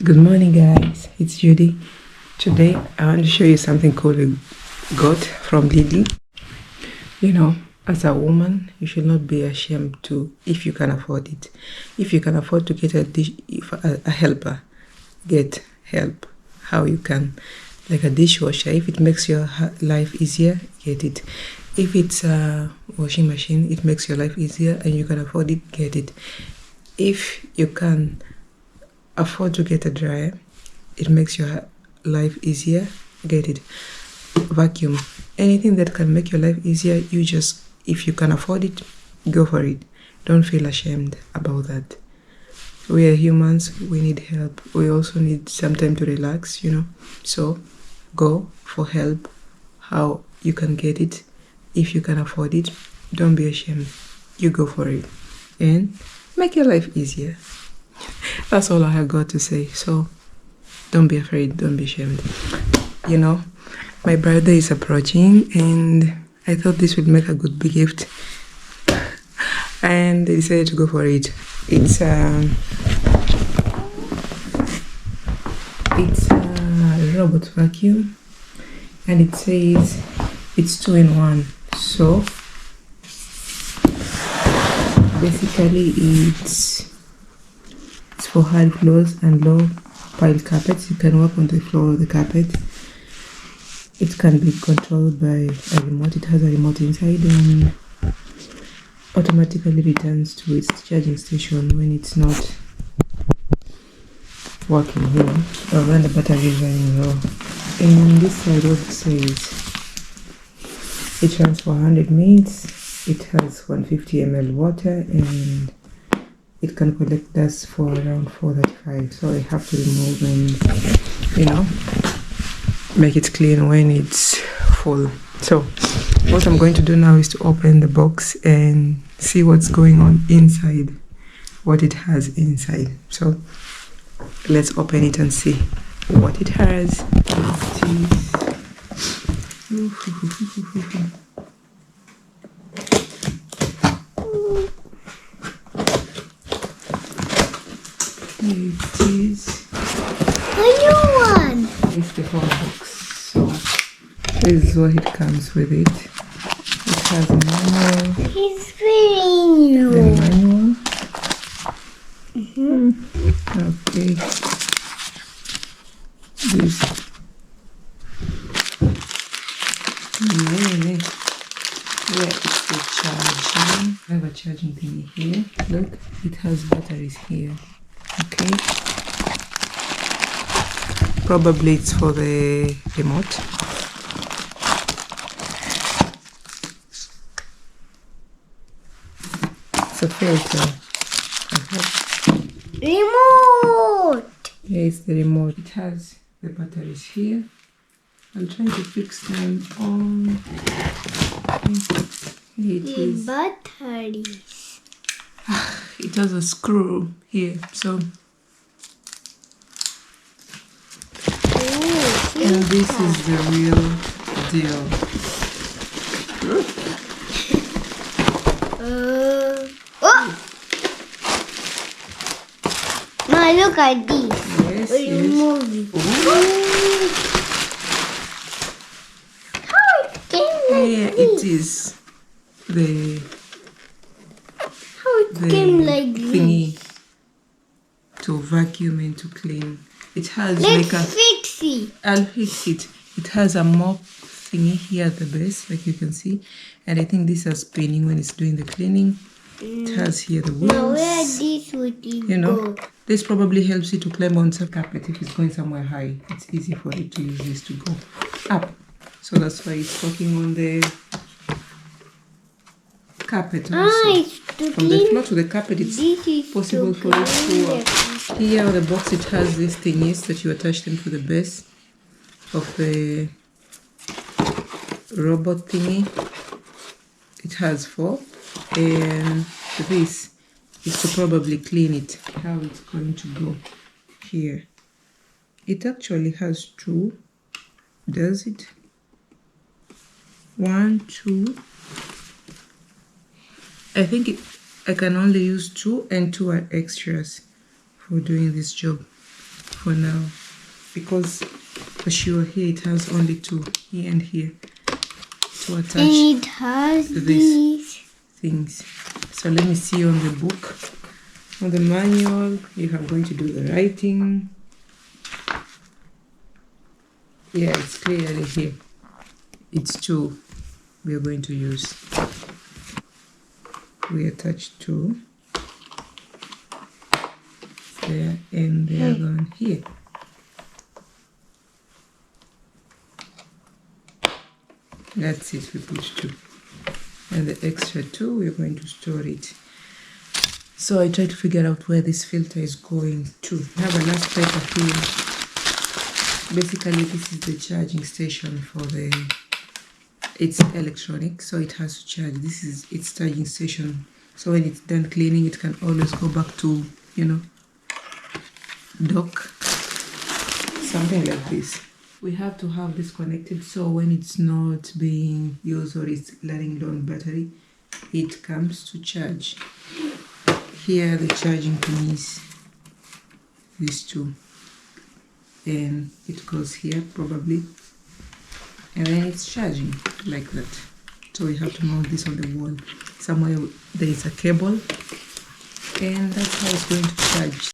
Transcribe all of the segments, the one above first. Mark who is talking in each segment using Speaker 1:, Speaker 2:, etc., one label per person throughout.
Speaker 1: Good morning, guys. It's Judy. Today I want to show you something called a goat from Lidl. You know, as a woman, you should not be ashamed to, if you can afford it. If you can afford to get a helper, get help. How you can, like a dishwasher. If it makes your life easier, get it. If it's a washing machine, it makes your life easier and you can afford it, get it. If you can afford to get a dryer, it makes your life easier, get it. Vacuum, anything that can make your life easier, if you can afford it, go for it. Don't feel ashamed about that. We are humans, we need help. We also need some time to relax, so go for help. How you can get it, if you can afford it, don't be ashamed, you go for it and make your life easier. That's all I have got to say. So don't be afraid, don't be ashamed. My birthday is approaching and I thought this would make a good big gift and I decided to go for it. It's a robot vacuum and it says it's 2-in-1. So basically it's for hard floors and low pile carpets. You can walk on the floor of the carpet. It can be controlled by a remote. It has a remote inside and automatically returns to its charging station when it's not working, or when the battery is running low. And this side what it says, it runs for 100 minutes. It has 150 ml water and it can collect dust for around 435. So I have to remove and make it clean when it's full. So what I'm going to do now is to open the box and see what's going on inside, what it has inside. So let's open it and see what it has. It is
Speaker 2: a new one.
Speaker 1: It's the whole box. So this is what it comes with it. It has a manual.
Speaker 2: It's very new.
Speaker 1: The manual. Okay. This. Where is the charging? I have a charging thing here. Look, it has batteries here. Okay. Probably it's for the remote. It's a filter.
Speaker 2: Remote!
Speaker 1: Yeah, it's the remote. It has the batteries here. I'm trying to fix them on.
Speaker 2: The batteries.
Speaker 1: It has a screw here, so. And this is the real deal.
Speaker 2: Now look at this.
Speaker 1: Yes,
Speaker 2: Remove it. How it came like
Speaker 1: yeah,
Speaker 2: this?
Speaker 1: it is the
Speaker 2: How it came like
Speaker 1: thingy
Speaker 2: this?
Speaker 1: to vacuum and to clean. It has
Speaker 2: Let's
Speaker 1: like a.
Speaker 2: fix it.
Speaker 1: I'll fix it. It has a mop thingy here at the base, like you can see, and I think this is spinning when it's doing the cleaning. It has here the wheels.
Speaker 2: Now where this would it go?
Speaker 1: This probably helps you to climb on the carpet if it's going somewhere high. It's easy for it to use this to go up. So that's why it's working on the carpet also. From the floor to the carpet, it's possible for it to work. Here on the box, it has these thingies that you attach them to the base of the robot thingy. It has 4, and this is to probably clean it. How it's going to go here. It actually has 2. Does it? 1, 2. I think I can only use 2, and 2 are extras for doing this job. for now, because as you are here, it has only two, here and here, to attach.
Speaker 2: And it has these
Speaker 1: things. So let me see on the book, on the manual, if I'm going to do the writing. Yeah, it's clearly here. It's two we are going to use. We attach two there, and they are going here. That's it, we put two. And the extra two, we're going to store it. So I try to figure out where this filter is going to. I have a last paper here. Basically, this is the charging station for the, it's electronic, so it has to charge. This is its charging station. So when it's done cleaning, it can always go back to, you know, dock, something like this. We have to have this connected, so when it's not being used or it's letting down battery, it comes to charge. Here the charging pin is these two, and it goes here probably, and then it's charging like that. So we have to mount this on the wall somewhere. There is a cable, and that's how it's going to charge.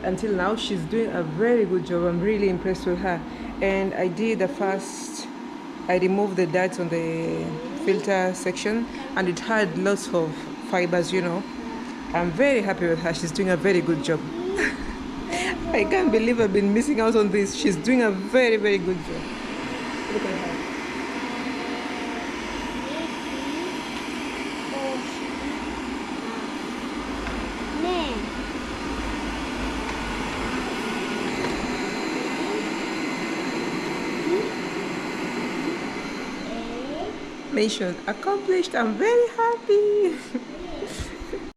Speaker 1: Until now, she's doing a very good job. I'm really impressed with her. And I did the first, I removed the dirt on the filter section, and it had lots of fibers, you know. I'm very happy with her. She's doing a very good job. I can't believe I've been missing out on this. She's doing a very, very good job. Look at her. Mission accomplished. I'm very happy.